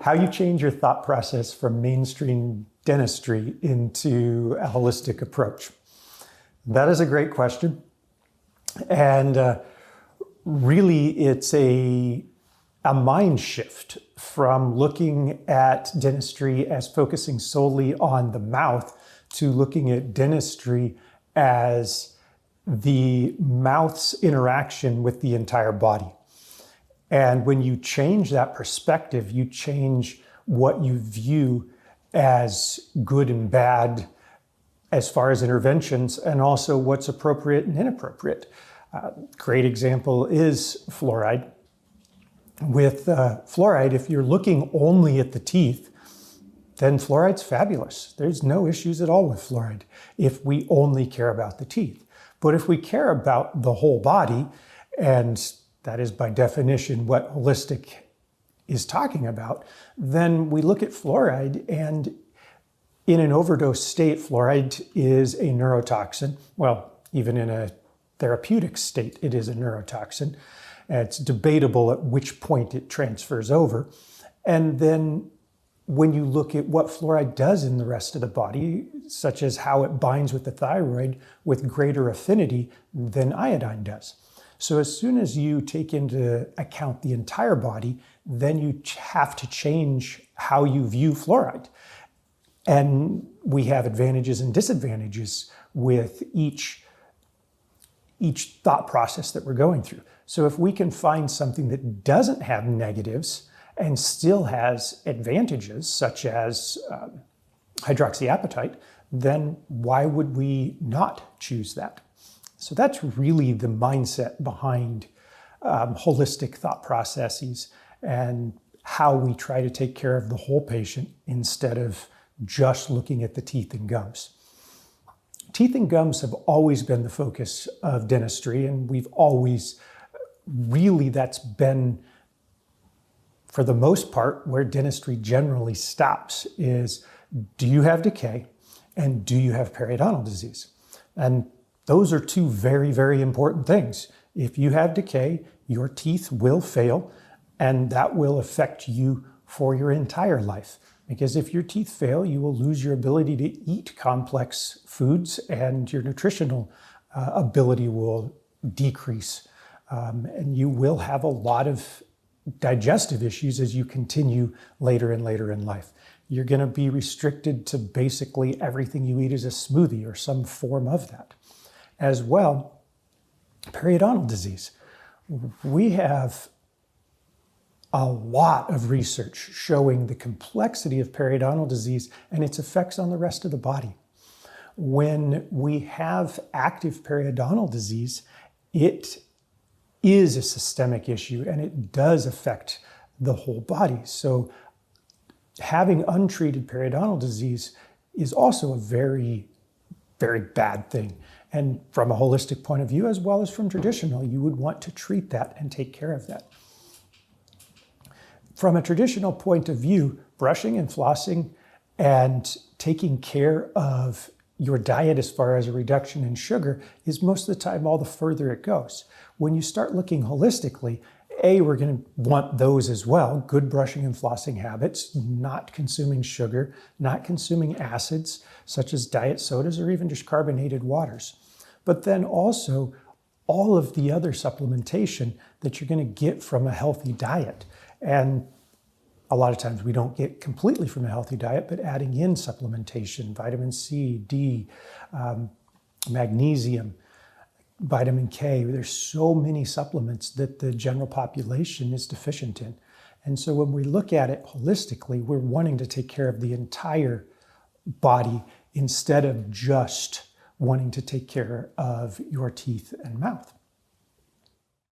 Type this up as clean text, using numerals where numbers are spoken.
how you change your thought process from mainstream dentistry into a holistic approach. That is a great question. And really, it's a mind shift from looking at dentistry as focusing solely on the mouth to looking at dentistry as the mouth's interaction with the entire body. And when you change that perspective, you change what you view as good and bad as far as interventions, and also what's appropriate and inappropriate. Great example is fluoride. With fluoride, if you're looking only at the teeth, then fluoride's fabulous. There's no issues at all with fluoride if we only care about the teeth. But if we care about the whole body, and that is by definition what holistic is talking about, then we look at fluoride, and in an overdose state, fluoride is a neurotoxin. Well, even in a therapeutic state, it is a neurotoxin. It's debatable at which point it transfers over. And then when you look at what fluoride does in the rest of the body, such as how it binds with the thyroid with greater affinity than iodine does. So as soon as you take into account the entire body, then you have to change how you view fluoride. And we have advantages and disadvantages with each thought process that we're going through. So if we can find something that doesn't have negatives and still has advantages, such as hydroxyapatite, then why would we not choose that? So that's really the mindset behind holistic thought processes and how we try to take care of the whole patient instead of just looking at the teeth and gums. Teeth and gums have always been the focus of dentistry, and we've always really, that's been, for the most part, where dentistry generally stops is, do you have decay and do you have periodontal disease? And those are two very, very important things. If you have decay, your teeth will fail, and that will affect you for your entire life. Because if your teeth fail, you will lose your ability to eat complex foods, and your nutritional ability will decrease. And you will have a lot of digestive issues as you continue later and later in life. You're going to be restricted to basically everything you eat as a smoothie or some form of that. As well, periodontal disease. We have a lot of research showing the complexity of periodontal disease and its effects on the rest of the body. When we have active periodontal disease, it is a systemic issue and it does affect the whole body. So having untreated periodontal disease is also a very, very bad thing. And from a holistic point of view, as well as from traditional, you would want to treat that and take care of that. From a traditional point of view, brushing and flossing and taking care of your diet as far as a reduction in sugar is most of the time all the further it goes. When you start looking holistically, we're going to want those as well. Good brushing and flossing habits, not consuming sugar, not consuming acids such as diet sodas or even just carbonated waters. But then also all of the other supplementation that you're going to get from a healthy diet. And a lot of times we don't get completely from a healthy diet, but adding in supplementation, vitamin C, D, magnesium, vitamin K. There's so many supplements that the general population is deficient in. And so when we look at it holistically, we're wanting to take care of the entire body instead of just wanting to take care of your teeth and mouth.